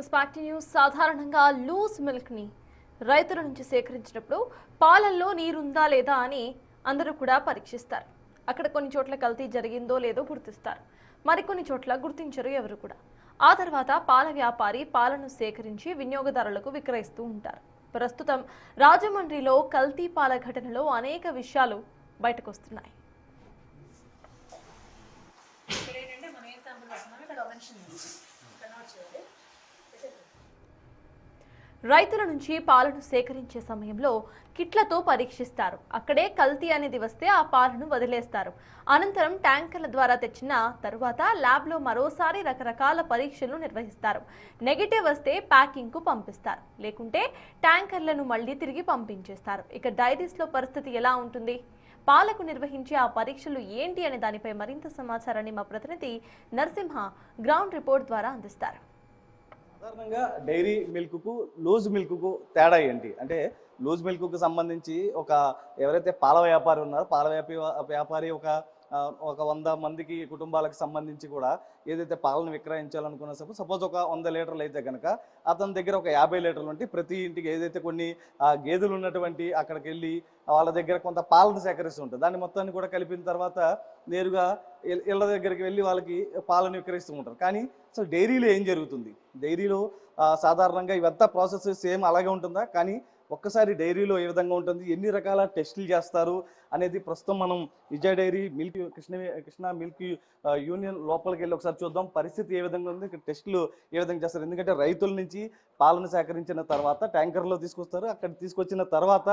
Spot news సాధారణంగా loose milk ని రైతుల నుంచి సేకరించినప్పుడు పాలల్లో నీరుందా లేదా అని అందరూ కూడా పరీక్షిస్తారు. అక్కడ కొన్ని చోట్ల కల్తీ జరిగిందో లేదో గుర్తిస్తారు. మరికొన్ని చోట్ల గుర్తించరు ఎవరు కూడా. ఆ తర్వాత పాల వ్యాపారి పాలను సేకరించి వినియోగదారులకు విక్రయిస్తూ ఉంటారు. ప్రస్తుతం రాజమండ్రిలో కల్తీ పాల ఘటనలో అనేక విషయాలు బయటకొస్తున్నాయి. రైతుల నుంచి పాలను సేకరించే సమయంలో కిట్లతో పరీక్షిస్తారు. అక్కడే కల్తీ అనేది వస్తే ఆ పాలను వదిలేస్తారు. అనంతరం ట్యాంకర్ల ద్వారా తెచ్చిన తరువాత ల్యాబ్లో మరోసారి రకరకాల పరీక్షలు నిర్వహిస్తారు. నెగిటివ్ వస్తే ప్యాకింగ్కు పంపిస్తారు, లేకుంటే ట్యాంకర్లను మళ్లీ తిరిగి పంపించేస్తారు. ఇక డైరీస్లో పరిస్థితి ఎలా ఉంటుంది? పాలకు నిర్వహించే ఆ పరీక్షలు ఏంటి అనే దానిపై మరింత సమాచారాన్ని మా ప్రతినిధి నరసింహ గ్రౌండ్ రిపోర్ట్ ద్వారా అందిస్తారు. సాధారణంగా డైరీ మిల్క్కు లూజ్ మిల్క్కు తేడా ఏంటి అంటే, లూజ్ మిల్క్కు సంబంధించి ఎవరైతే పాల వ్యాపారి ఉన్నారో పాల వ్యాపారి ఒక 100 మందికి కుటుంబాలకు సంబంధించి కూడా ఏదైతే పాలను విక్రయించాలనుకున్న సపోజ్ ఒక 100 లీటర్లు అయితే కనుక అతని దగ్గర ఒక 50 లీటర్లు ఉంటే ప్రతి ఇంటికి ఏదైతే కొన్ని గేదెలు ఉన్నటువంటి అక్కడికి వెళ్ళి వాళ్ళ దగ్గర కొంత పాలను సేకరిస్తుంటారు. దాన్ని మొత్తాన్ని కూడా కలిపిన తర్వాత నేరుగా ఇళ్ళ దగ్గరికి వెళ్ళి వాళ్ళకి పాలను విక్రయిస్తూ ఉంటారు. కానీ అసలు డైరీలో ఏం జరుగుతుంది? డైరీలో సాధారణంగా ఇవంతా ప్రాసెస్ సేమ్ అలాగే ఉంటుందా? కానీ ఒక్కసారి డైరీలో ఏ విధంగా ఉంటుంది, ఎన్ని రకాల టెస్టులు చేస్తారు అనేది ప్రస్తుతం మనం Vijay dairy milk Krishna milk union లోపలికి వెళ్ళి ఒకసారి చూద్దాం. పరిస్థితి ఏ విధంగా ఉంది, టెస్టులు ఏ విధంగా చేస్తారు. ఎందుకంటే రైతుల నుంచి పాలను సేకరించిన తర్వాత ట్యాంకర్లో తీసుకొస్తారు. అక్కడ తీసుకొచ్చిన తర్వాత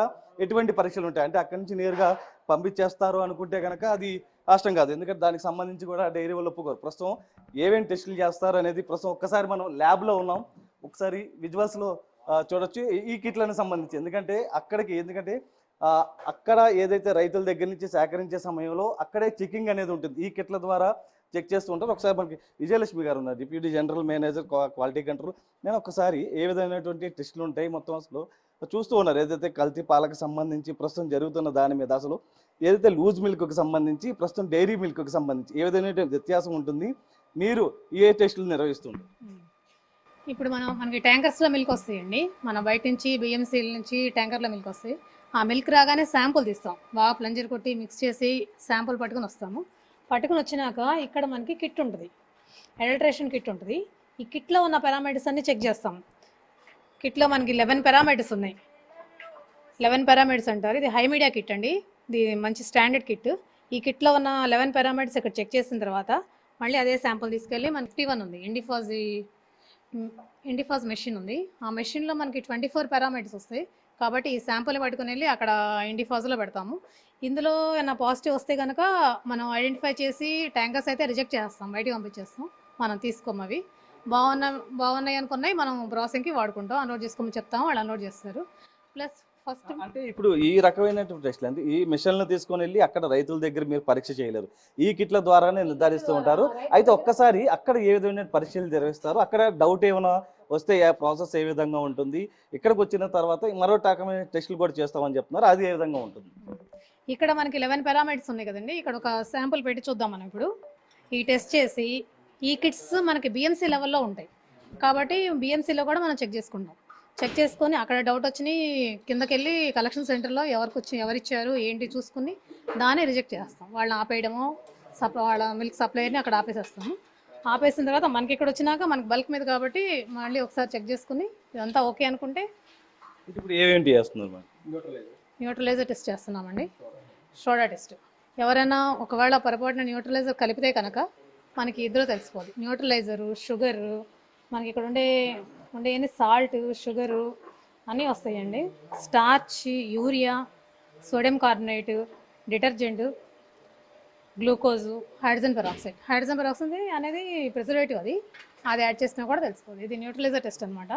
ఎటువంటి పరీక్షలు ఉంటాయి అంటే అక్కడి నుంచి నేరుగా పంపించేస్తారు అనుకుంటే కనుక అది కష్టం కాదు. ఎందుకంటే దానికి సంబంధించి కూడా డైరీ వాళ్ళు ఒప్పుకోరు. ప్రస్తుతం ఏమేమి టెస్టులు చేస్తారు అనేది ప్రస్తుతం ఒక్కసారి మనం ల్యాబ్లో ఉన్నాం, ఒకసారి విజువల్స్లో చూడొచ్చు ఈ కిట్లకు సంబంధించి. ఎందుకంటే అక్కడ ఏదైతే రైతుల దగ్గర నుంచి సేకరించే సమయంలో అక్కడే చెకింగ్ అనేది ఉంటుంది. ఈ కిట్ల ద్వారా చెక్ చేస్తూ ఉంటారు. ఒకసారి మనకి విజయలక్ష్మి గారు ఉన్నారు, deputy general manager quality control. నేను ఒకసారి ఏ విధమైనటువంటి టెస్టులు ఉంటాయి మొత్తం అసలు చూస్తూ ఉన్నారు. ఏదైతే కల్తీ పాలకు సంబంధించి ప్రస్తుతం జరుగుతున్న దాని మీద అసలు ఏదైతే లూజ్ మిల్క్కి సంబంధించి ప్రస్తుతం డైరీ మిల్క్కి సంబంధించి ఏ విధమైన వ్యత్యాసం ఉంటుంది, మీరు ఏ టెస్టులు నిర్వహిస్తుంటారు? ఇప్పుడు మనకి ట్యాంకర్స్లో మిల్క్ వస్తాయండి. మన బయట నుంచి బిఎంసీల నుంచి ట్యాంకర్లో మిల్క్ వస్తాయి. ఆ మిల్క్ రాగానే శాంపుల్ తీస్తాం, బాగా ప్లంజర్ కొట్టి మిక్స్ చేసి శాంపుల్ పట్టుకుని వస్తాము. పట్టుకుని వచ్చినాక ఇక్కడ మనకి కిట్ ఉంటుంది, అడల్ట్రేషన్ కిట్ ఉంటుంది. ఈ కిట్లో ఉన్న పారామీటర్స్ అన్ని చెక్ చేస్తాం. కిట్లో మనకి 11 పారామీటర్స్ ఉన్నాయి. 11 పారామీటర్స్ అంటారు. ఇది హై మీడియా కిట్ అండి, ఇది మంచి స్టాండర్డ్ కిట్. ఈ కిట్లో ఉన్న 11 పారామీటర్స్ ఇక్కడ చెక్ చేసిన తర్వాత మళ్ళీ అదే శాంపుల్ తీసుకెళ్ళి మనకి T1 ఉంది, ఇండిఫాజ్ మెషిన్ ఉంది. ఆ మెషిన్లో మనకి 24 పారామీటర్స్ వస్తాయి. కాబట్టి ఈ శాంపుల్ పట్టుకుని వెళ్ళి అక్కడ ఇండిఫాజ్లో పెడతాము. ఇందులో ఏమైనా పాజిటివ్ వస్తే కనుక మనం ఐడెంటిఫై చేసి ట్యాంకర్స్ అయితే రిజెక్ట్ చేస్తాం, బయటికి పంపించేస్తాం. మనం తీసుకోము. అవి బాగున్నాయి అనుకున్నాయి మనం ప్రాసెసింగ్కి వాడుకుంటాం. అన్లోడ్ చేసుకోమని చెప్తాము, వాళ్ళు అన్లోడ్ చేస్తారు. ప్లస్ ఫస్ట్ అంటే ఇప్పుడు ఈ రకమైనటువంటి టెస్ట్లు అంటే ఈ మిషన్లు తీసుకొని వెళ్ళి అక్కడ రైతుల దగ్గర మీరు పరీక్ష చేయలేరు, ఈ కిట్ల ద్వారానే నిర్ధారిస్తూ ఉంటారు. అయితే ఒక్కసారి అక్కడ ఏ విధమైన పరీక్షలు నిర్వహిస్తారు, అక్కడ డౌట్ ఏమైనా వస్తే ఆ ప్రాసెస్ ఏ విధంగా ఉంటుంది, ఇక్కడికి వచ్చిన తర్వాత మరో రకమైన టెస్టులు కూడా చేస్తామని చెప్తున్నారు, అది ఏ విధంగా ఉంటుంది? ఇక్కడ మనకి 11 పారామీటర్స్ ఉన్నాయి కదండి. ఇక్కడ ఒక శాంపుల్ పెట్టి చూద్దాం మనం. ఇప్పుడు ఈ టెస్ట్ చేసి ఈ కిట్స్ మనకి బిఎంసీ లెవెల్లో ఉంటాయి కాబట్టి బిఎంసీలో కూడా మనం చెక్ చేసుకుంటాం. చెక్ చేసుకొని అక్కడ డౌట్ వచ్చినాయి కిందకి వెళ్ళి కలెక్షన్ సెంటర్లో ఎవరిచ్చారు ఏంటి చూసుకుని దాన్ని రిజెక్ట్ చేస్తాం. వాళ్ళని ఆపేయడమో వాళ్ళ మిల్క్ సప్లైని అక్కడ ఆపేసేస్తాము. ఆపేసిన తర్వాత మనకి ఇక్కడ వచ్చినాక మనకి బల్క్ మీద కాబట్టి మళ్ళీ ఒకసారి చెక్ చేసుకుని ఇదంతా ఓకే అనుకుంటే ఇప్పుడు ఏమేంటి చేస్తున్నారు? న్యూట్రలైజర్ టెస్ట్ చేస్తున్నామండి, సోడా టెస్ట్. ఎవరైనా ఒకవేళ పొరపాటున న్యూట్రలైజర్ కలిపితే కనుక మనకి ఇద్దరు తెలిసిపోదు. న్యూట్రలైజరు, షుగరు, మనకి ఇక్కడ ఉండే సాల్ట్, షుగరు అన్నీ వస్తాయండి. Starch, urea, sodium carbonate, detergent, glucose, hydrogen peroxide అనేది ప్రిజర్వేటివ్. అది యాడ్ చేసినా కూడా తెలిసిపోతుంది. ఇది న్యూట్రలైజర్ టెస్ట్ అనమాట.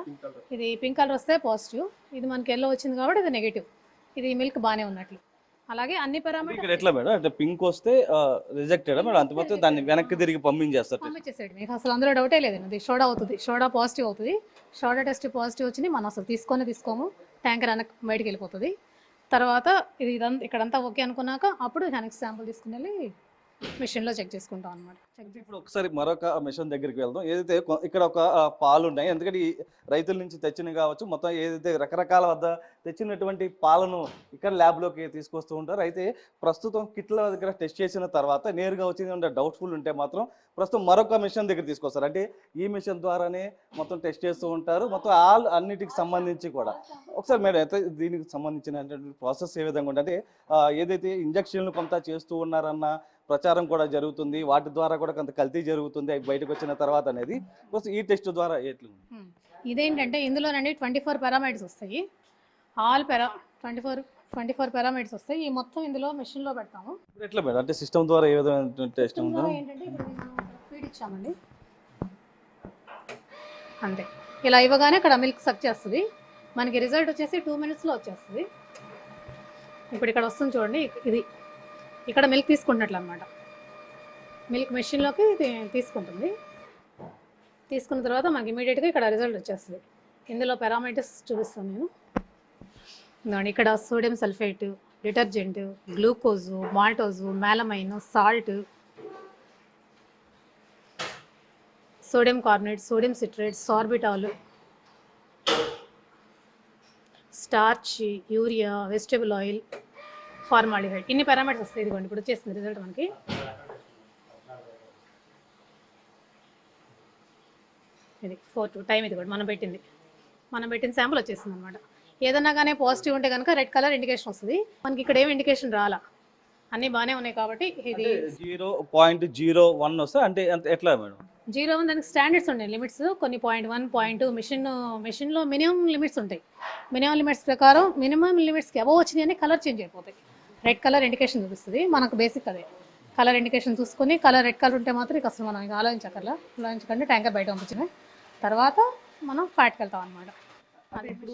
ఇది పింక్ కలర్ వస్తే పాజిటివ్, ఇది మనకి ఎల్లో వచ్చింది కాబట్టి ఇది నెగిటివ్. ఇది మిల్క్ బాగానే ఉన్నట్లు. అలాగే అన్ని పారామీటర్స్ ఎట్లా మేడం అంటే పింక్ వస్తే రిజెక్టెడ్ మేడం, అంతపోతే దాన్ని వెనక్కి తిరిగి పంపించేసాడు. మీకు అసలు అందులో డౌటే లేదు. అది సోడా అవుతుంది, సోడా పాజిటివ్ అవుతుంది. సోడా టెస్ట్ పాజిటివ్ వచ్చింది, మనం అసలు తీసుకోము, ట్యాంకర్ వెనక్కి బయటికి వెళ్ళిపోతుంది. తర్వాత ఇక్కడంతా ఓకే అనుకున్నాక అప్పుడు వెనక్కి శాంపుల్ తీసుకుని వెళ్ళి మిషన్లో చెక్ చేసుకుంటాం అనమాట. అంటే ఇప్పుడు ఒకసారి మరొక మిషన్ దగ్గరికి వెళ్దాం. ఏదైతే ఇక్కడ ఒక పాలు ఉన్నాయి. ఎందుకంటే ఈ రైతుల నుంచి తెచ్చినవి కావచ్చు, మొత్తం ఏదైతే రకరకాల వద్ద తెచ్చినటువంటి పాలను ఇక్కడ ల్యాబ్లోకి తీసుకొస్తూ ఉంటారు. అయితే ప్రస్తుతం కిట్ల దగ్గర టెస్ట్ చేసిన తర్వాత నేరుగా వచ్చింది డౌట్ఫుల్ ఉంటే మాత్రం ప్రస్తుతం మరొక మిషన్ దగ్గర తీసుకొస్తారు. అంటే ఈ మిషన్ ద్వారానే మొత్తం టెస్ట్ చేస్తూ ఉంటారు, మొత్తం అన్నిటికి సంబంధించి కూడా. ఒకసారి మేడం అయితే దీనికి సంబంధించిన ప్రాసెస్ ఏ విధంగా ఉంటుంది? అంటే ఏదైతే ఇంజక్షన్లు కొంత చేస్తూ ఉన్నారన్న ప్రచారం కూడా జరుగుతుంది, వాటి ద్వారా కూడా కొంత కల్తీ జరుగుతుంది అవి బయటకు వచ్చిన తర్వాత అనేది. ఈ టెస్ట్ ద్వారా ఎట్లా? ఇదేంటంటే ఇందులోనండి 24 పారామీటర్స్ వస్తాయి. ఆల్ 24 పారామీటర్స్ వస్తాయి. ఈ మొత్తం ఇందులో మెషిన్లో పెడతాము. ఎట్లా మేడం? అంటే సిస్టమ్ ద్వారా ఏ విధమైన టెస్ట్ ఉంటుందో? ఏంటంటే ఇప్పుడు ఫీడ్ ఇచ్చామండి, అంతే. ఇలా ఇవ్వగానే ఇక్కడ మిల్క్ సక్ చేస్తుంది. మనకి రిజల్ట్ వచ్చేసి 2 minutesలో వచ్చేస్తుంది. ఇప్పుడు ఇక్కడ వస్తుంది చూడండి, ఇది ఇక్కడ మిల్క్ తీసుకుంటున్నట్లు అనమాట. మిల్క్ మెషిన్లోకి తీసుకుంటుంది. తీసుకున్న తర్వాత మనకి ఇమీడియట్గా ఇక్కడ రిజల్ట్ వచ్చేస్తుంది. ఇందులో పారామీటర్స్ చూపిస్తాను నేను. దాని ఇక్కడ sodium sulphate, detergent, glucose, maltose, melamine, salt, sodium carbonate, sodium citrate, sorbitol, starch, urea, vegetable oil, formaldehyde, ఇన్ని పారామీటర్స్ వస్తాయి. ఇదిగోండి ఇప్పుడు వచ్చేసింది రిజల్ట్ మనకి. ఇది 4 టైం, ఇది కూడా మనం పెట్టిన శాంపుల్ వచ్చేసింది అనమాట. ఏదన్నా కానీ పాజిటివ్ ఉంటే కనుక రెడ్ కలర్ ఇండికేషన్ వస్తుంది. మనకి ఇక్కడ ఏం ఇండికేషన్ రాలా, అన్నీ బాగానే ఉన్నాయి కాబట్టి ఇది 0.01 వస్తే అంటే ఎట్లా మేడం? 0 దానికి స్టాండర్డ్స్ ఉంటాయి, లిమిట్స్ కొన్ని 0.1, 0.2 మిషన్లో మినిమం లిమిట్స్ ఉంటాయి. మినిమం లిమిట్స్ ప్రకారం మినిమం లిమిట్స్కి అబవ్ వచ్చినాయని కలర్ చేంజ్ అయిపోతాయి. రెడ్ కలర్ ఇండికేషన్ చూపిస్తుంది మనకు. బేసిక్ అదే కలర్ ఇండికేషన్ చూసుకొని కలర్ రెడ్ కలర్ ఉంటే మాత్రం ఇక అసలు మనం ఇంకా ఆలోచించకండి ట్యాంకర్ బయట పంపించినాయి. తర్వాత మనం ఫ్యాట్కి వెళ్తాం అనమాట. ఇప్పుడు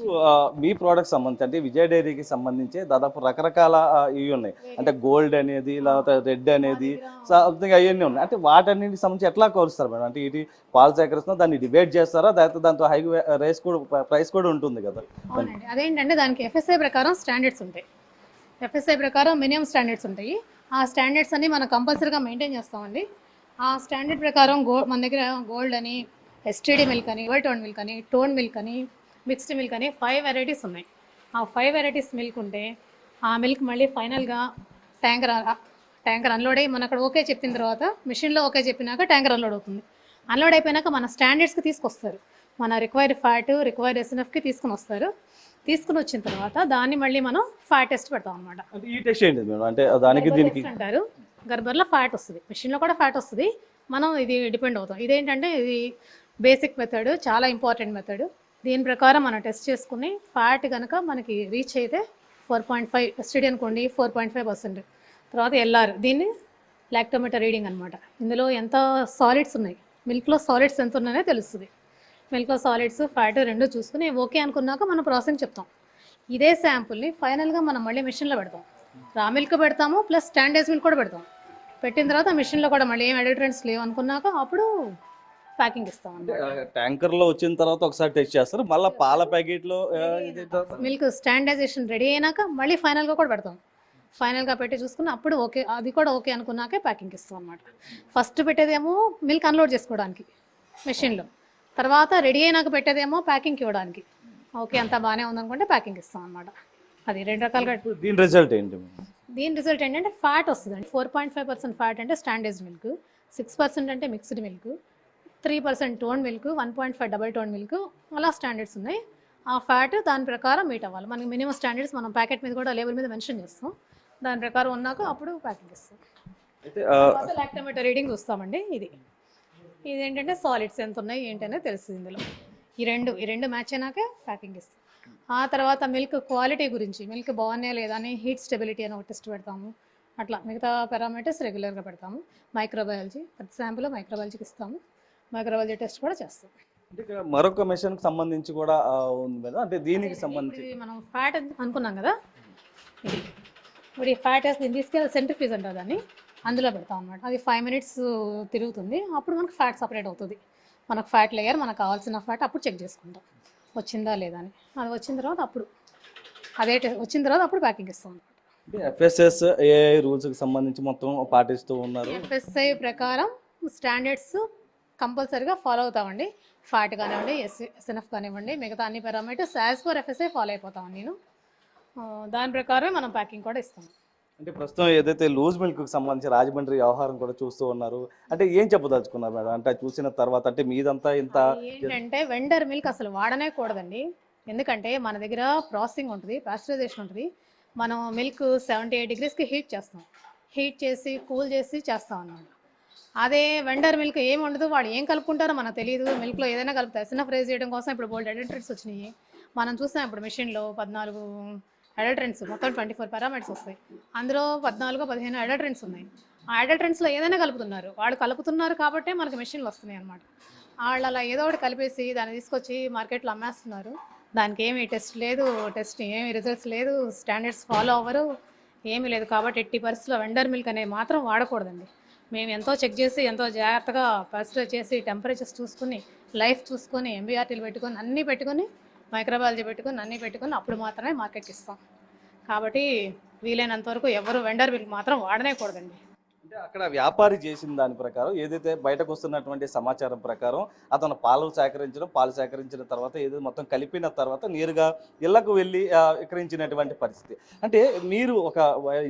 మీ ప్రోడక్ట్ సంబంధించి అంటే విజయ డైరీకి సంబంధించి దాదాపు రకరకాల ఇవి ఉన్నాయి. అంటే గోల్డ్ అనేది, లేకపోతే రెడ్ అనేది, సంథింగ్ అవన్నీ ఉన్నాయి. అంటే వాటన్నిటికి సంబంధించి ఎట్లా కోరుస్తారు మేడం? అంటే ఇది పాలు సేకరిస్తున్నా దాన్ని డిబేట్ చేస్తారా, లేకపోతే దాంతో హై ప్రైస్ కూడా ఉంటుంది కదా? అవునండి, అదేంటంటే దానికి ఎఫ్ఎస్ఐ ప్రకారం స్టాండర్డ్స్ ఉంటాయి. ఎఫ్ఎస్ఐ ప్రకారం మినిమం స్టాండర్డ్స్ ఉంటాయి. ఆ స్టాండర్డ్స్ అన్ని మనం కంపల్సరీగా మెయింటైన్ చేస్తామండి. ఆ స్టాండర్డ్ ప్రకారం మన దగ్గర గోల్డ్ అని, ఎస్టీడీ మిల్క్ అని, టోన్ మిల్క్ అని, టోన్ మిల్క్ అని, మిక్స్డ్ మిల్క్ అని 5 వెరైటీస్ ఉన్నాయి. ఆ 5 వెరైటీస్ మిల్క్ ఉంటే ఆ మిల్క్ మళ్ళీ ఫైనల్గా ట్యాంకర్ అన్లోడ్ అయ్యి మన అక్కడ ఓకే చెప్పిన తర్వాత మిషన్లో ఓకే చెప్పినాక ట్యాంకర్ అన్లోడ్ అవుతుంది. అన్లోడ్ అయిపోయినాక మన స్టాండర్డ్స్కి తీసుకొస్తారు. మన రిక్వైర్డ్ ఫ్యాట్, రిక్వైర్డ్ ఎస్ఎన్ఎఫ్కి తీసుకుని వస్తారు. తీసుకుని వచ్చిన తర్వాత దాన్ని మళ్ళీ మనం ఫ్యాట్ టెస్ట్ పెడతాం అనమాట. ఈ టెస్ట్ ఏంటి మేడం? అంటే దానికి దీనికి అంటారు గర్భర్లో ఫ్యాట్ వస్తుంది, మిషన్లో కూడా ఫ్యాట్ వస్తుంది. మనం ఇది డిపెండ్ అవుతాం. ఇదేంటంటే ఇది బేసిక్ మెథడ్, చాలా ఇంపార్టెంట్ మెథడ్. దీని ప్రకారం మనం టెస్ట్ చేసుకుని ఫ్యాట్ కనుక మనకి రీచ్ అయితే 4.5 ఎస్టీడీ అనుకోండి 4.5%. తర్వాత ఎల్ఆర్, దీన్ని లాక్టోమీటర్ రీడింగ్ అనమాట. ఇందులో ఎంత సాలిడ్స్ ఉన్నాయి, మిల్క్లో సాలిడ్స్ ఎంత ఉన్నాయో తెలుస్తుంది. మిల్క్లో సాలిడ్స్, ఫ్యాట్ రెండు చూసుకుని ఓకే అనుకున్నాక మనం ప్రాసెసింగ్ చెప్తాం. ఇదే శాంపుల్ని ఫైనల్గా మనం మళ్ళీ మిషన్లో పెడతాం. రా మిల్క్ పెడతాము ప్లస్ స్టాండర్డ్స్ మిల్క్ కూడా పెడతాం. పెట్టిన తర్వాత మిషన్లో కూడా మళ్ళీ ఏం అడిటరెంట్స్ లేవు అనుకున్నాక అప్పుడు ప్యాకింగ్ ఇస్తాం. ట్యాంకర్లో వచ్చిన తర్వాత ఒకసారి టెస్ట్ చేస్తారు, మళ్ళీ పాల ప్యాకెట్లో మిల్క్ స్టాండర్డైజేషన్ రెడీ అయినాక మళ్ళీ ఫైనల్గా కూడా పెడతాం. ఫైనల్గా పెట్టి చూసుకుని అప్పుడు ఓకే, అది కూడా ఓకే అనుకున్నాకే ప్యాకింగ్ ఇస్తాం అనమాట. ఫస్ట్ పెట్టేదేమో మిల్క్ అన్లోడ్ చేసుకోవడానికి మెషిన్లో, తర్వాత రెడీ అయినాక పెట్టేదేమో ప్యాకింగ్కి ఇవ్వడానికి. ఓకే అంతా బాగానే ఉందనుకుంటే ప్యాకింగ్ ఇస్తాం అనమాట. అది 2 రకాలుగా. దీని రిజల్ట్ ఏంటి? దీని రిజల్ట్ ఏంటంటే ఫ్యాట్ వస్తుందండి. 4.5% ఫ్యాట్ అంటే స్టాండర్డ్ మిల్క్, 6% అంటే mixed milk, 3% tone milk, 1.5 double tone milk, అలా స్టాండర్డ్స్ ఉన్నాయి. ఆ ఫ్యాట్ దాని ప్రకారం మీట్ అవ్వాలి. మనకి మినిమం స్టాండర్డ్స్ మనం ప్యాకెట్ మీద కూడా లేబుల్ మీద మెన్షన్ చేస్తాం. దాని ప్రకారం ఉన్నాక అప్పుడు ప్యాకింగ్ ఇస్తాం. తర్వాత లాక్టోమీటర్ రీడింగ్ చూస్తామండి. ఇదేంటంటే సాలిడ్స్ ఎంత ఉన్నాయి ఏంటనే తెలుస్తుంది ఇందులో. ఈ రెండు మ్యాచ్ అయినాకే ప్యాకింగ్ ఇస్తాం. ఆ తర్వాత మిల్క్ క్వాలిటీ గురించి, మిల్క్ బాగున్నాయా లేదా అని హీట్ స్టెబిలిటీ అని ఒక టెస్ట్ పెడతాము. అట్లా మిగతా పారామీటర్స్ రెగ్యులర్గా పెడతాము. మైక్రోబయాలజీ, ప్రతి శాంపుల్ మైక్రోబయాలజీకి ఇస్తాము. మైక్రోబయాలజీ టెస్ట్ కూడా చేస్తాం. అంటే మరొక మెషిన్కి సంబంధించి కూడా ఉంది కదా, అంటే దీనికి సంబంధించి మనం ఫ్యాట్ అనుకున్నాం కదా, ఇప్పుడు ఈ ఫ్యాట్ వేసి దీన్ని తీసుకెళ్ళి సెంట్రిఫ్యూజ్ అంటారు దాన్ని, అందులో పెడతాం అనమాట. అది 5 minutes తిరుగుతుంది. అప్పుడు మనకు ఫ్యాట్ సపరేట్ అవుతుంది. మనకు ఫ్యాట్ లేయర్, మనకు కావాల్సిన ఫ్యాట్ అప్పుడు చెక్ చేసుకుంటాం వచ్చిందా లేదా అని. అది వచ్చిన తర్వాత అప్పుడు వచ్చిన తర్వాత అప్పుడు ప్యాకింగ్ ఇస్తాం. అంటే ఎఫ్ఎస్ఎస్ ఏ రూల్స్కి సంబంధించి మొత్తం పాటిస్తూ ఉన్నారు. ఎఫ్ఎస్ఐ ప్రకారం స్టాండర్డ్స్ కంపల్సరీగా ఫాలో అవుతామండి. ఫ్యాట్ కానివ్వండి, ఎస్ఎన్ఎఫ్ కానివ్వండి, మిగతా అన్ని parameters as per FSI follow అయిపోతాను నేను. దాని ప్రకారమే మనం ప్యాకింగ్ కూడా ఇస్తాం. అంటే ప్రస్తుతం ఏదైతే లూజ్ మిల్క్కి సంబంధించి రాజమండ్రి వ్యవహారం కూడా చూస్తూ ఉన్నారు, అంటే ఏం చెప్పదలుచుకున్నారు మేడం? అంటే చూసిన తర్వాత అంటే మీదంతా ఇంత ఏంటంటే వెండర్ మిల్క్ అసలు వాడనే కూడదండి. ఎందుకంటే మన దగ్గర ప్రాసెసింగ్ ఉంటుంది, పాస్టరైజేషన్ ఉంటుంది. మనం మిల్క్ 78 degreesకి హీట్ చేస్తాం, హీట్ చేసి కూల్ చేసి చేస్తాం అన్నమాట. అదే వెండర్ మిల్క్ ఏమి ఉండదు, వాడు ఏం కలుపుకుంటారో మనకు తెలియదు. మిల్క్లో ఏదైనా కలుపుతారు. ఎస్ఎన్ఎఫ్ రైజ్ చేయడం కోసం ఇప్పుడు బోల్డ్ అడల్టరెంట్స్ వచ్చినాయి. మనం చూసాం ఇప్పుడు మిషన్లో 14 అడల్టరెంట్స్, మొత్తం 24 పారామీటర్స్ వస్తాయి. అందులో 14-15 అడల్టరెంట్స్ ఉన్నాయి. ఆ అడల్టరెంట్స్లో ఏదైనా కలుపుతున్నారు, వాళ్ళు కలుపుతున్నారు కాబట్టే మనకి మిషన్లు వస్తున్నాయి అన్నమాట. వాళ్ళు అలా ఏదో ఒకటి కలిపేసి దాన్ని తీసుకొచ్చి మార్కెట్లో అమ్మేస్తున్నారు. దానికి ఏమి టెస్ట్ లేదు, ఏమి రిజల్ట్స్ లేదు, స్టాండర్డ్స్ ఫాలో అవ్వరు, ఏమీ లేదు. కాబట్టి ఎట్టి పరిస్థితుల్లో వెండర్ మిల్క్ అనేది మాత్రం వాడకూడదండి. మేము ఎంతో చెక్ చేసి ఎంతో జాగ్రత్తగా పాస్టర్ చేసి టెంపరేచర్స్ చూసుకుని లైఫ్ చూసుకొని ఎంబీఆర్టీలు పెట్టుకొని అన్నీ పెట్టుకొని మైక్రోబయాలజీ పెట్టుకొని అన్నీ పెట్టుకొని అప్పుడు మాత్రమే మార్కెట్కి ఇస్తాం. కాబట్టి వీలైనంత వరకు ఎవరు వెండర్ మిల్క్ మాత్రం వాడనేకూడదండి. అంటే అక్కడ వ్యాపారి చేసిన దాని ప్రకారం ఏదైతే బయటకు వస్తున్నటువంటి సమాచారం ప్రకారం అతను పాలు సేకరించిన తర్వాత ఏదైతే మొత్తం కలిపిన తర్వాత నేరుగా ఇళ్లకు వెళ్ళి విక్రయించినటువంటి పరిస్థితి. అంటే మీరు ఒక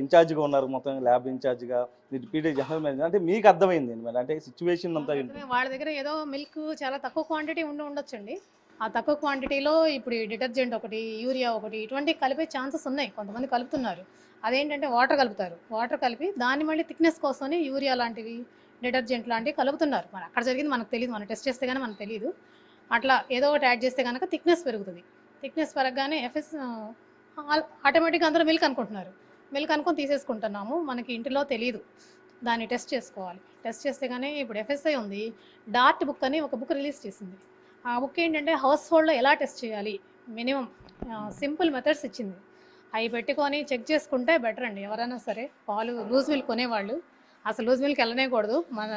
ఇన్ఛార్జిగా ఉన్నారు, మొత్తం ల్యాబ్ ఇన్ఛార్జిగా, డిప్యూటీ జనరల్ మేనేజర్, అంటే మీకు అర్థమైంది మరి అంటే సిచ్యువేషన్ అంతా వాళ్ళ దగ్గర ఏదో మిల్క్ చాలా తక్కువ క్వాంటిటీ ఉండొచ్చండి. ఆ తక్కువ క్వాంటిటీలో ఇప్పుడు డిటర్జెంట్ ఒకటి, యూరియా ఒకటి, ఇటువంటి కలిపే ఛాన్సెస్ ఉన్నాయి. కొంతమంది కలుపుతున్నారు. అదేంటంటే వాటర్ కలుపుతారు, వాటర్ కలిపి దాన్ని మళ్ళీ థిక్నెస్ కోసమని యూరియా లాంటివి, డిటర్జెంట్ లాంటివి కలుపుతున్నారు. మరి అక్కడ జరిగింది మనకు తెలియదు, మనం టెస్ట్ చేస్తే కానీ మనకు తెలియదు. అట్లా ఏదో ఒకటి యాడ్ చేస్తే కనుక థిక్నెస్ పెరుగుతుంది. థిక్నెస్ పెరగగానే ఆటోమేటిక్గా అందరూ మిల్క్ అనుకుంటున్నారు. మిల్క్ అనుకొని తీసేసుకుంటున్నాము, మనకి ఇంటిలో తెలియదు. దాన్ని టెస్ట్ చేసుకోవాలి. టెస్ట్ చేస్తే కానీ ఇప్పుడు ఎఫ్ఎస్ఐ ఉంది, డార్ట్ బుక్ అని ఒక బుక్ రిలీజ్ చేసింది. ఆ బుక్ ఏంటంటే హౌస్ హోల్డ్లో ఎలా టెస్ట్ చేయాలి, మినిమం సింపుల్ మెథడ్స్ ఇచ్చింది. అవి పెట్టుకొని చెక్ చేసుకుంటే బెటర్ అండి. ఎవరైనా సరే పాలు లూజ్ మిల్క్ కొనేవాళ్ళు అసలు లూజ్ మిల్క్ వెళ్ళనేకూడదు, మన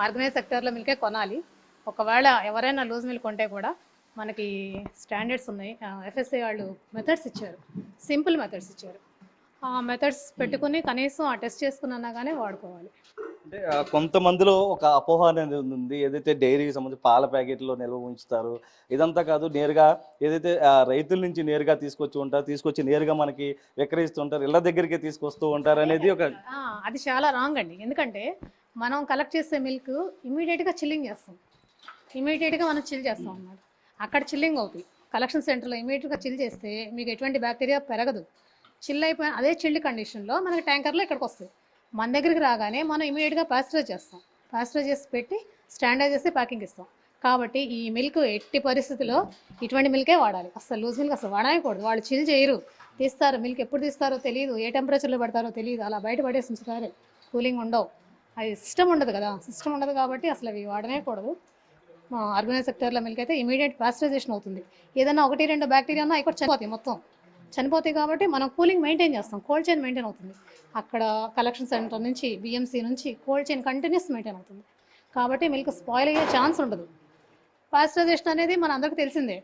ఆర్గనైజ్ సెక్టర్లో మిల్కే కొనాలి. ఒకవేళ ఎవరైనా లూజ్ మిల్క్ కొంటే కూడా మనకి స్టాండర్డ్స్ ఉన్నాయి. ఎఫ్ఎస్ఐ వాళ్ళు మెథడ్స్ ఇచ్చారు, సింపుల్ మెథడ్స్ ఇచ్చారు. ఆ మెథడ్స్ పెట్టుకుని కనీసం ఆ టెస్ట్ చేసుకున్నా కానీ వాడుకోవాలి. అంటే కొంతమందిలో ఒక అపోహ అనేది ఉంది, ఏదైతే డైరీకి సంబంధించి పాల ప్యాకెట్లో నిల్వ ఉంచుతారు, ఇదంతా కాదు, నేరుగా ఏదైతే రైతుల నుంచి నేరుగా తీసుకొచ్చి నేరుగా మనకి విక్రయిస్తుంటారు, ఇళ్ళ దగ్గరికి తీసుకొస్తూ ఉంటారు అనేది ఒక అది చాలా రాంగ్ అండి. ఎందుకంటే మనం కలెక్ట్ చేసే మిల్క్ ఇమీడియట్గా చిల్లింగ్ చేస్తాం, ఇమీడియట్గా మనం చిల్ చేస్తాం అన్నమాట. అక్కడ చిల్లింగ్ అవుతుంది. కలెక్షన్ సెంటర్లో ఇమీడియట్గా చిల్ చేస్తే మీకు ఎటువంటి బ్యాక్టీరియా పెరగదు. చిల్ అయిపోయిన అదే చిల్డ్ కండిషన్లో మనకి ట్యాంకర్లో ఇక్కడికి వస్తుంది. మన దగ్గరికి రాగానే మనం ఇమీడియట్గా పాస్టరైజ్ చేస్తాం, పాస్టరైజ్ చేసి పెట్టి స్టాండర్డ్ చేసి ప్యాకింగ్ ఇస్తాం. కాబట్టి ఈ మిల్క్ ఎట్టి పరిస్థితుల్లో ఇటువంటి మిల్కే వాడాలి. అసలు లూజ్ మిల్క్ అసలు వాడకూడదు. వాళ్ళు చిల్ చేయరు, తీస్తారు. మిల్క్ ఎప్పుడు తీస్తారో తెలియదు, ఏ టెంపరేచర్లో పెడతారో తెలియదు, అలా బయట పడేసి ఉంచుతారు. కూలింగ్ ఉండవు, అది సిస్టమ్ ఉండదు కదా. సిస్టమ్ ఉండదు కాబట్టి అసలు అవి వాడనేకూడదు. ఆర్గనైజ్ సెక్టర్లో మిల్క్ అయితే ఇమీడియట్ పాస్టరైజేషన్ అవుతుంది. ఏదైనా 1-2 బ్యాక్టీరియా ఉన్నా అవి కూడా చనిపోతాయి, మొత్తం చనిపోతాయి. కాబట్టి మనం కూలింగ్ మెయింటైన్ చేస్తాం, కోల్డ్ చైన్ మెయింటైన్ అవుతుంది. అక్కడ కలెక్షన్ సెంటర్ నుంచి బిఎంసీ నుంచి కోల్డ్ చైన్ కంటిన్యూస్ మెయింటైన్ అవుతుంది. కాబట్టి మిల్క్ స్పాయిల్ అయ్యే ఛాన్స్ ఉండదు. పాస్టరైజేషన్ అనేది మన అందరికీ తెలిసిందే.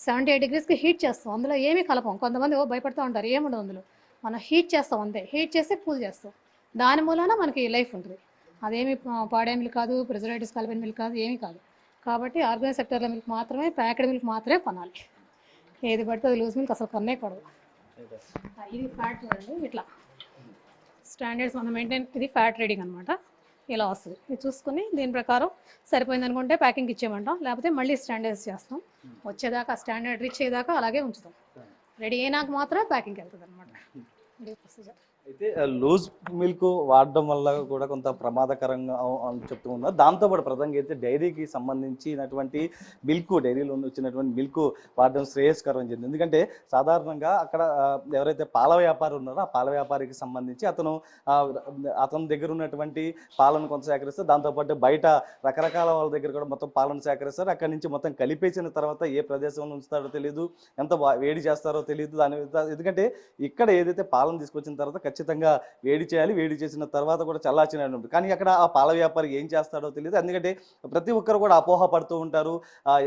78 degreesకి హీట్ చేస్తాం, అందులో ఏమీ కలపం. కొంతమంది భయపడుతూ ఉంటారు, ఏముండదు అందులో. మనం హీట్ చేస్తాం అంతే, హీట్ చేసి కూల్ చేస్తాం. దాని మూలన మనకి లైఫ్ ఉంటుంది. అదేమి పాడే మిల్క్ కాదు, ప్రిజర్వేటివ్స్ కలిపిన మిల్క్ కాదు, ఏమీ కాదు. కాబట్టి ఆర్గనైజ్ సెక్టర్ల మిల్క్ మాత్రమే, ప్యాకెడ్ మిల్క్ మాత్రమే కొనాలి. ఏది పడితే అది లూజ్ మిల్క్ అసలు కొనేకూడదు. ఇది ఫ్యాట్ చూడండి, ఇట్లా స్టాండర్డ్స్ మనం మెయింటైన్, ఇది ఫ్యాట్ రీడింగ్ అనమాట. ఇలా వస్తుంది. ఇది చూసుకుని దీని ప్రకారం సరిపోయింది అనుకుంటే ప్యాకింగ్ ఇచ్చేయమంటాం, లేకపోతే మళ్ళీ స్టాండర్డ్స్ చేస్తాం. వచ్చేదాకా స్టాండర్డ్ రీచ్ అయ్యేదాకా అలాగే ఉంచుతాం. రెడీ అయినాక మాత్రమే ప్యాకింగ్ వెళ్తుంది అనమాట. ఇది ప్రొసీజర్. అయితే లూజ్ మిల్క్ వాడడం వల్ల కూడా కొంత ప్రమాదకరంగా అని చెప్తూ ఉన్నారు. దాంతోపాటు ప్రధానంగా అయితే డైరీకి సంబంధించినటువంటి డైరీలో వచ్చినటువంటి మిల్క్ వాడడం శ్రేయస్కరం చెంది. ఎందుకంటే సాధారణంగా అక్కడ ఎవరైతే పాల వ్యాపారి ఉన్నారో ఆ పాల వ్యాపారికి సంబంధించి అతని దగ్గర ఉన్నటువంటి పాలను కొంత సేకరిస్తారు. దాంతోపాటు బయట రకరకాల వాళ్ళ దగ్గర కూడా మొత్తం పాలను సేకరిస్తారు. అక్కడి నుంచి మొత్తం కలిపేసిన తర్వాత ఏ ప్రదేశంలో ఉంచుతారో తెలియదు, ఎంత వేడి చేస్తారో తెలియదు. ఎందుకంటే ఇక్కడ ఏదైతే పాలను తీసుకొచ్చిన తర్వాత ఖచ్చితంగా వేడి చేయాలి. వేడి చేసిన తర్వాత కూడా చల్లార్చినట్టు ఉంటుంది. కానీ అక్కడ ఆ పాల వ్యాపారి ఏం చేస్తాడో తెలీదు. ఎందుకంటే ప్రతి ఒక్కరు కూడా అపోహ పడుతూ ఉంటారు.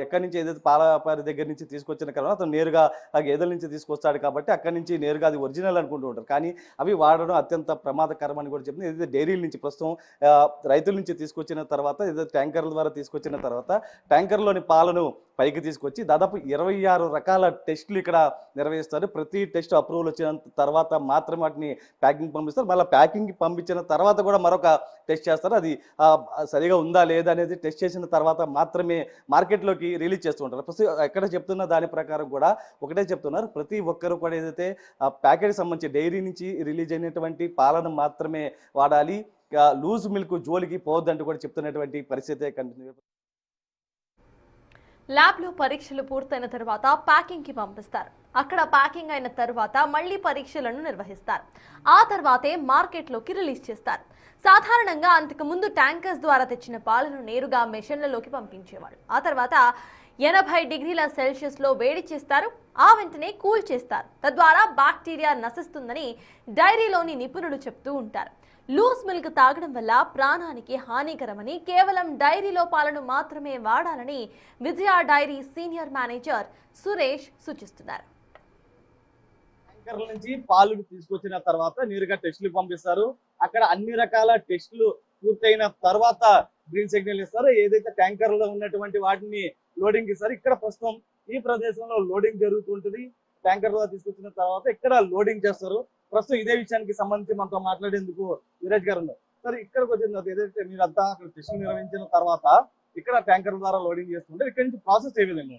ఎక్కడి నుంచి ఏదైతే పాల వ్యాపారి దగ్గర నుంచి తీసుకొచ్చిన కన్నా అతను నేరుగా ఆ గేదెల నుంచి తీసుకొస్తాడు కాబట్టి అక్కడి నుంచి నేరుగా అది ఒరిజినల్ అనుకుంటూ ఉంటారు. కానీ అవి వాడడం అత్యంత ప్రమాదకరం అని కూడా చెప్తుంది. ఏదైతే డైరీల నుంచి ప్రస్తుతం రైతుల నుంచి తీసుకొచ్చిన తర్వాత ఏదైతే ట్యాంకర్ల ద్వారా తీసుకొచ్చిన తర్వాత ట్యాంకర్లోని పాలను పైకి తీసుకొచ్చి దాదాపు 26 రకాల టెస్టులు ఇక్కడ నిర్వహిస్తారు. ప్రతి టెస్ట్ అప్రూవల్ వచ్చిన తర్వాత మాత్రమే వాటిని ప్యాకింగ్ పంపిస్తారు. మళ్ళీ ప్యాకింగ్ పంపించిన తర్వాత కూడా మరొక టెస్ట్ చేస్తారు. అది సరిగా ఉందా లేదా అనేది టెస్ట్ చేసిన తర్వాత మాత్రమే మార్కెట్లోకి రిలీజ్ చేస్తూ ఉంటారు. ఎక్కడ చెప్తున్న దాని ప్రకారం కూడా ఒకటే చెప్తున్నారు, ప్రతి ఒక్కరు కూడా ఏదైతే ప్యాకెట్ సంబంధించి డైరీ నుంచి రిలీజ్ అయినటువంటి పాలను మాత్రమే వాడాలి, లూజ్ మిల్క్ జోలికి పోవద్దంటూ కూడా చెప్తున్నటువంటి పరిస్థితే కనిపిస్తుంది. ల్యాబ్లో పరీక్షలు పూర్తయిన తర్వాత ప్యాకింగ్కి పంపిస్తారు. అక్కడ ప్యాకింగ్ అయిన తర్వాత మళ్ళీ పరీక్షలను నిర్వహిస్తారు. ఆ తర్వాతే మార్కెట్లోకి రిలీజ్ చేస్తారు. సాధారణంగా అంతకుముందు ట్యాంకర్స్ ద్వారా తెచ్చిన పాలను నేరుగా మెషిన్లలోకి పంపించేవాళ్ళు. ఆ తర్వాత 80 డిగ్రీల సెల్సియస్లో వేడి చేస్తారు. ఆ వెంటనే కూల్ చేస్తారు. తద్వారా బ్యాక్టీరియా నశిస్తుందని డైరీలోని నిపుణులు చెప్తూ ఉంటారు. లూజ్ మిల్క్ తాగడం వల్ల ప్రాణానికి హానికరమని, కేవలం డైరీలో పాలను మాత్రమే వాడాలని విజయ డైరీ సీనియర్ మేనేజర్ సురేష్ సూచిస్తున్నారు. ట్యాంకర్ల నుంచి పాలు తీసుకొచ్చిన తర్వాత నేరుగా టెస్టులు పంపిస్తారు. అక్కడ అన్ని రకాల టెస్టులు పూర్తయిన తర్వాత గ్రీన్ సిగ్నల్ ఇస్తారు. ఏదైతే ట్యాంకర్లో ఉన్నటువంటి వాటిని లోడింగ్ ఇస్తారు. ఇక్కడ ప్రస్తుతం ఈ ప్రదేశంలో లోడింగ్ జరుగుతుంటుంది. ట్యాంకర్లో తీసుకొచ్చిన తర్వాత ఇక్కడ లోడింగ్ చేస్తారు. ప్రస్తుతం ఇదే విషయానికి సంబంధించి మనతో మాట్లాడేందుకు విరాజ్ గారు ఉన్నారు. సార్, ఇక్కడికి వచ్చిన తర్వాత ఏదైతే మీరంతా అక్కడ టెస్టులు నిర్వహించిన తర్వాత ఇక్కడ ట్యాంకర్ ద్వారా లోడింగ్ చేస్తుంటే ఇక్కడ నుంచి ప్రాసెస్ ఏ విధంగా?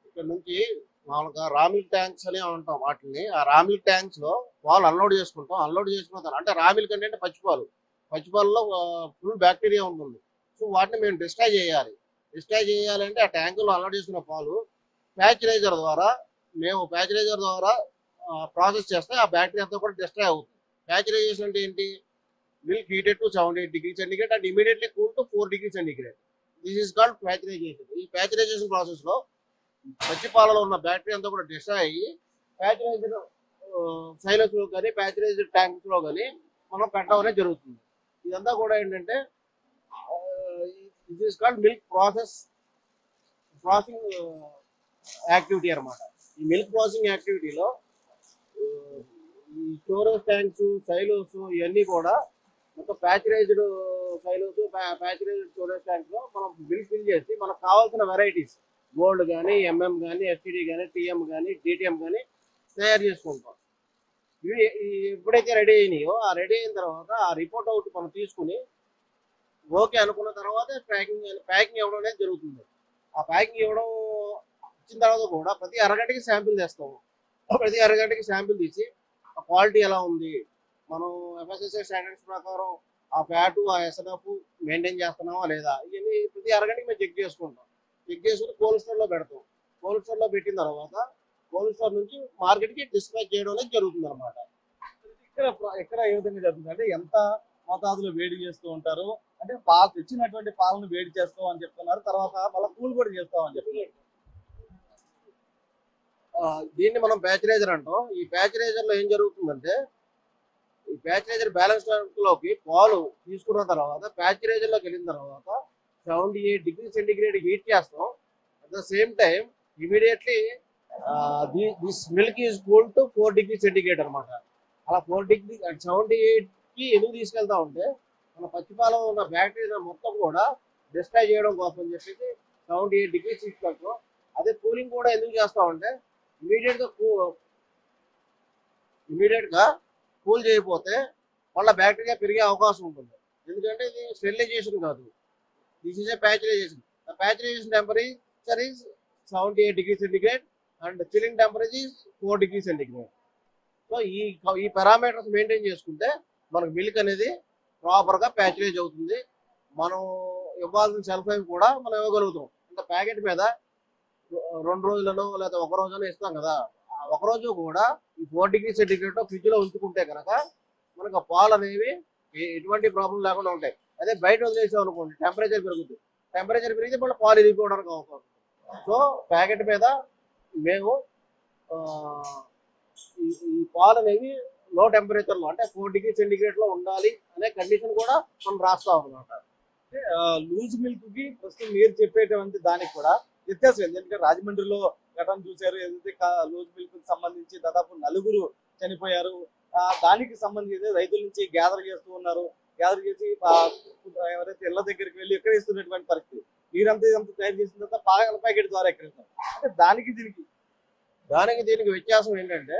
ఇక్కడ నుంచి మామూలుగా రా మిల్క్ ట్యాంక్స్ అని ఉంటాం వాటిని. ఆ రా మిల్క్ ట్యాంక్స్ లో పాలు అన్లోడ్ చేసుకుంటాం. అన్లోడ్ చేసుకున్న అంటే రా మిల్క్ అంటే పచ్చిపాలు. పచ్చిపాలలో ఫుల్ బ్యాక్టీరియా ఉంటుంది. సో వాటిని మేము డిస్ట్రాయ్ చేయాలి. డిస్ట్రాయ్ చేయాలంటే ఆ ట్యాంకులో అన్లోడ్ చేసుకున్న పాలు ప్యాచరైజర్ ద్వారా ప్రాసెస్ చేస్తే ఆ బ్యాక్టీరియా అంతా కూడా డిస్ట్రాయ్ అవుతుంది. ప్యాచరైజేషన్ అంటే ఏంటి? Milk heated to 78 degrees centigrade and immediately cooled to 4 degrees centigrade. This is called pasteurisation. ఈ ప్యాచరైజేషన్ ప్రాసెస్ లో పచ్చి పాలలో ఉన్న బ్యాక్టీరియా అంతా కూడా డిస్ట్రాయ్ అయ్యి ప్యాచరైజ్డ్ సైలెన్స్ లో కానీ ప్యాచరైజ్డ్ ట్యాంక్స్ లో కానీ మనం పెట్టడం అనేది జరుగుతుంది. ఇదంతా కూడా ఏంటంటే this is called milk processing activity అనమాట. ఈ మిల్క్ ప్రాసెసింగ్ యాక్టివిటీలో ఈ స్టోరేజ్ ట్యాంక్స్, సైలోస్ ఇవన్నీ కూడా మొత్తం ప్యాచరైజ్డ్ సైలోస్, ప్యాచరైజ్డ్ స్టోరేజ్ ట్యాంక్స్ లో మనం మిల్క్ ఫిల్ చేసి మనకు కావాల్సిన వెరైటీస్ గోల్డ్ కానీ, ఎంఎం కానీ, ఎస్టీడీ కానీ, టీఎం కానీ, డిటిఎం కానీ తయారు చేసుకుంటాం. ఇవి ఎప్పుడైతే రెడీ అయినాయో ఆ రెడీ అయిన తర్వాత ఆ రిపోర్ట్ అవుట్ మనం తీసుకుని ఓకే అనుకున్న తర్వాత ప్యాకింగ్ ఇవ్వడం అనేది జరుగుతుంది. ఆ ప్యాకింగ్ ఇవ్వడం ఇచ్చిన తర్వాత కూడా ప్రతి అరగంటకి శాంపిల్ తెస్తాము. ప్రతి అరగంటకి శాంపిల్ తీసి ఆ క్వాలిటీ ఎలా ఉంది, మనం ఎఫ్ఎస్ఎస్ఐ స్టాండర్డ్స్ ప్రకారం ఆ ఫ్యాటు, ఆ ఎస్ఎన్ఎఫ్ మెయింటైన్ చేస్తున్నామా లేదా, ఇవన్నీ ప్రతి అరగంటకి మేము చెక్ చేసుకుంటాం. చెక్ చేసుకుని కోల్డ్ స్టోర్లో పెడతాం. కోల్డ్ స్టోర్లో పెట్టిన తర్వాత కోల్డ్ స్టోర్ నుంచి మార్కెట్కి డిస్పాచ్ చేయడం అనేది జరుగుతుంది అనమాట. ఇక్కడ ఏ విధంగా జరుగుతుంది అంటే ఎంత మోతాదులో వేడి చేస్తూ ఉంటారు అంటే తెచ్చినటువంటి పాలను వేడి చేస్తాం అని చెప్తున్నారు. తర్వాత మళ్ళీ కూల్ కూడా చేస్తాం అని చెప్పి దీన్ని మనం ప్యాచరైజర్ అంటాం. ఈ ప్యాచరైజర్ లో ఏం జరుగుతుందంటే ఈ ప్యాచరైజర్ బ్యాలెన్స్ లోకి పాలు తీసుకున్న తర్వాత ప్యాచరైజర్ లోకి వెళ్ళిన తర్వాత 78 degrees centigrade హీట్ చేస్తాం. At the same time immediately this milk is cooled to 4 degrees centigrade అనమాట. అలా 4 degree 78 కి ఎందుకు తీసుకెళ్తా ఉంటే మన పచ్చిపాలలో ఉన్న బ్యాక్టీరియా మొత్తం కూడా డిస్ట్రాయ్ చేయడం కోసం అని చెప్పేసి 78 degrees తీసుకెళ్తాం. అదే కూలింగ్ కూడా ఎందుకు చేస్తామంటే ఇమీడియట్ గా కూల్ చేయకపోతే మళ్ళీ బ్యాక్టీరియా పెరిగే అవకాశం ఉంటుంది. ఎందుకంటే ఇది స్టెరిలైజేషన్ కాదు, this is a pasteurisation. Pasteurisation temperature is 78 degrees centigrade and chilling temperature is 4 degrees centigrade. So ఈ పారామీటర్స్ మెయింటైన్ చేసుకుంటే మనకు మిల్క్ అనేది ప్రాపర్గా ప్యాచరైజ్ అవుతుంది. మనం ఇవ్వాల్సిన సెల్ఫ్ లైఫ్ కూడా మనం ఇవ్వగలుగుతాం. ఇంకా ప్యాకెట్ మీద 2 రోజులను లేదా 1 రోజులను ఇస్తాం కదా, ఆ 1 రోజు కూడా ఈ 4 degrees centigrade ఫ్రిడ్జ్ లో ఉంచుకుంటే కనుక మనకు పాలు అనేవి ఎటువంటి ప్రాబ్లం లేకుండా ఉంటాయి. అదే బయట వదిలేసాం అనుకోండి టెంపరేచర్ పెరుగుతుంది. టెంపరేచర్ పెరిగితే మళ్ళీ పాలు ఇరిగిపోవడానికి అవకాశం. సో ప్యాకెట్ మీద మేము ఈ పాలు అనేవి లో టెంపరేచర్ లో అంటే 4 డిగ్రీ సెంటిగ్రేడ్ లో ఉండాలి అనే కండిషన్ కూడా మనం రాస్తాం అనమాట. లూజ్ మిల్క్ కి ప్రస్తుతం మీరు చెప్పేటువంటి దానికి కూడా వ్యత్యాసం ఏంటి? ఎందుకంటే రాజమండ్రిలో ఘటన చూశారు, ఏదైతే లూజ్ మిల్క్ కి సంబంధించి దాదాపు 4 చనిపోయారు. దానికి సంబంధించి రైతుల నుంచి గ్యాదర్ చేస్తూ ఉన్నారు. గ్యాదర్ చేసి ఎవరైతే ఇళ్ల దగ్గరికి వెళ్ళి ఎక్కడిస్తున్నటువంటి పరిస్థితి. మీరంతా ఇదంతా తయారు చేసిన తర్వాత పాల ప్యాకెట్ ద్వారా ఎక్కడిస్తారు. అంటే దానికి దీనికి వ్యత్యాసం ఏంటంటే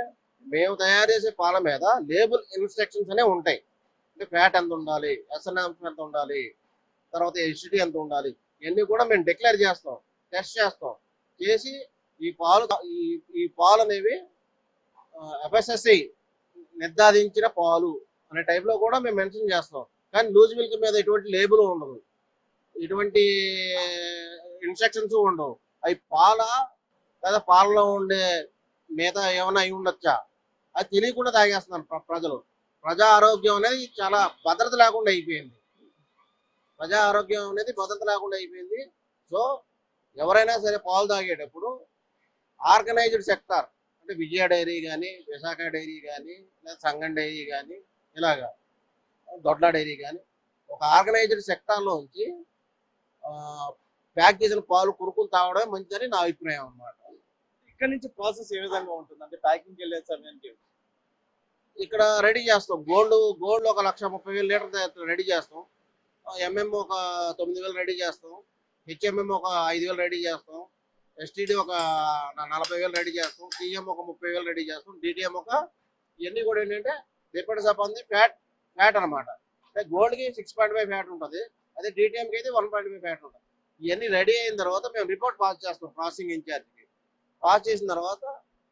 మేము తయారు చేసే పాల మీద లేబుల్ ఇన్స్ట్రక్షన్స్ అనేవి ఉంటాయి. అంటే ఫ్యాట్ ఎంత ఉండాలి, ఎస్ఎన్ఎం ఎంత ఉండాలి, తర్వాత ఎసిడిటీ ఎంత ఉండాలి, ఇవన్నీ కూడా మేము డిక్లేర్ చేస్తాం, టెస్ట్ చేస్తాం. చేసి ఈ పాలు అనేవి FSSAI నిర్ధారించిన పాలు అనే టైప్లో కూడా మేము మెన్షన్ చేస్తాం. కానీ లూజ్ మిల్క్ మీద ఎటువంటి లేబుల్ ఉండదు, ఎటువంటి ఇన్స్ట్రక్షన్స్ ఉండవు. అవి లేదా పాలలో ఉండే మిగతా ఏమైనా అయి ఉండొచ్చా అది తెలియకుండా తాగేస్తున్నారు ప్రజలు. ప్రజా ఆరోగ్యం అనేది చాలా భద్రత లేకుండా అయిపోయింది. సో ఎవరైనా సరే పాలు తాగేటప్పుడు ఆర్గనైజ్డ్ సెక్టార్ అంటే విజయ డైరీ కానీ, విశాఖ డైరీ కానీ, లేదా సంగం డైరీ కానీ, ఇలాగా దొడ్ల డైరీ కానీ ఒక ఆర్గనైజ్డ్ సెక్టార్లో ఉంచి ప్యాక్ చేసిన పాలు కొనుక్కుని తాగడమే మంచిదని నా అభిప్రాయం అన్నమాట. ఇక్కడ నుంచి ప్రాసెస్ ఏ విధంగా ఉంటుంది? అంటే ప్యాకింగ్ వెళ్ళే సమయానికి ఇక్కడ రెడీ చేస్తాం. గోల్డ్ ఒక 1,30,000 లీటర్ రెడీ చేస్తాం. MM ఒక 9,000 రెడీ చేస్తాం. HMM ఒక 5,000 రెడీ చేస్తాం. STD ఒక 40,000 రెడీ చేస్తాం. TM ఒక 30,000 రెడీ చేస్తాం. DTM ఇవన్నీ కూడా ఏంటంటే డిపెండ్స్ అపాన్ ది ఫ్యాట్ అనమాట. అంటే గోల్డ్కి 6.5 ఫ్యాట్ ఉంటుంది, అదే DTMకి అయితే 1.5 ఫ్యాట్ ఉంటుంది. ఇవన్నీ రెడీ అయిన తర్వాత మేము రిపోర్ట్ పాస్ చేస్తాం ప్రాసెసింగ్ ఇన్ఛార్జ్కి. పాస్ చేసిన తర్వాత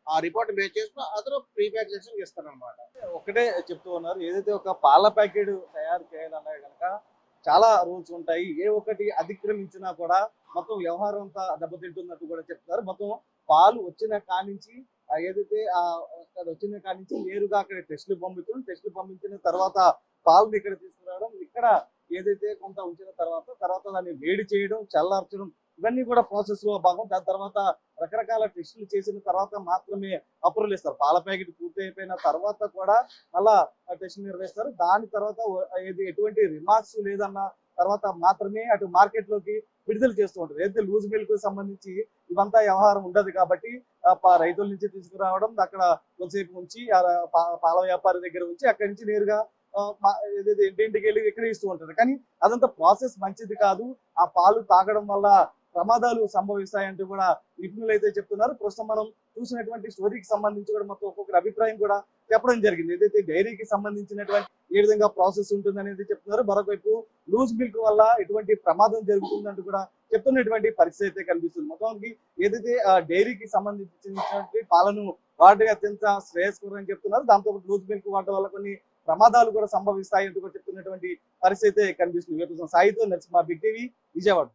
ఆ రిపోర్ట్ బేస్ చేసుకుని అతను ప్రీప్యాక్ చేసి ఇస్తారనమాట. ఒకటే చెప్తూ ఉన్నారు, ఏదైతే ఒక పాల ప్యాకెట్ తయారు చేయాలన్నా కనుక చాలా రూల్స్ ఉంటాయి. ఏ ఒక్కటి అతిక్రమించినా కూడా మొత్తం వ్యవహారం అంతా దెబ్బతింటున్నట్టు కూడా చెప్తున్నారు. మొత్తం పాలు వచ్చిన కానించి ఏదైతే అక్కడ వచ్చిన కానించి నేరుగా అక్కడ టెస్టులు పంపించిన తర్వాత పాలను ఇక్కడ తీసుకురావడం, ఇక్కడ ఏదైతే కొంత ఉంచిన తర్వాత దాన్ని వేడి చేయడం, చల్లార్చడం, ఇవన్నీ కూడా ప్రాసెస్ లో భాగం. దాని తర్వాత రకరకాల టెస్టులు చేసిన తర్వాత మాత్రమే అప్రూవల్ ఇస్తారు. పాల ప్యాకెట్ పూర్తి అయిపోయిన తర్వాత కూడా మళ్ళా టెస్టులు నిర్వహిస్తారు. దాని తర్వాత ఎటువంటి రిమార్క్స్ లేదన్న తర్వాత మాత్రమే అటు మార్కెట్ లోకి విడుదల చేస్తూ ఉంటారు. ఏదైతే లూజ్ మిల్క్ సంబంధించి ఇవంతా వ్యవహారం ఉండదు కాబట్టి రైతుల నుంచి తీసుకురావడం, అక్కడ కొంతసేపు ఉంచి పాల వ్యాపారి దగ్గర ఉంచి అక్కడి నుంచి నేరుగా ఏదైతే ఇంటింటికి వెళ్ళి విక్రయిస్తూ ఉంటారు. కానీ అదంతా ప్రాసెస్ మంచిది కాదు. ఆ పాలు తాగడం వల్ల ప్రమాదాలు సంభవిస్తాయంటూ కూడా నిపుణులు అయితే చెప్తున్నారు. ప్రస్తుతం మనం చూసినటువంటి స్టోరీకి సంబంధించి కూడా మొత్తం ఒక్కొక్కరి అభిప్రాయం కూడా చెప్పడం జరిగింది. ఏదైతే డైరీకి సంబంధించినటువంటి ఏ విధంగా ప్రాసెస్ ఉంటుంది అనేది చెప్తున్నారు. మరొకవైపు లూజ్ మిల్క్ వల్ల ఎటువంటి ప్రమాదం జరుగుతుందంటూ కూడా చెప్తున్నటువంటి పరిస్థితి అయితే కనిపిస్తుంది. మొత్తానికి ఏదైతే డైరీకి సంబంధించినటువంటి పాలను వాటి అత్యంత శ్రేయస్కరం అని చెప్తున్నారు. దాంతో లూజ్ మిల్క్ వాడటం వల్ల కొన్ని ప్రమాదాలు కూడా సంభవిస్తాయి అంటూ కూడా చెప్తున్నటువంటి పరిస్థితి అయితే కనిపిస్తుంది. సాయితో నరసింహ, బిగ్ టీవీ, విజయవాడ.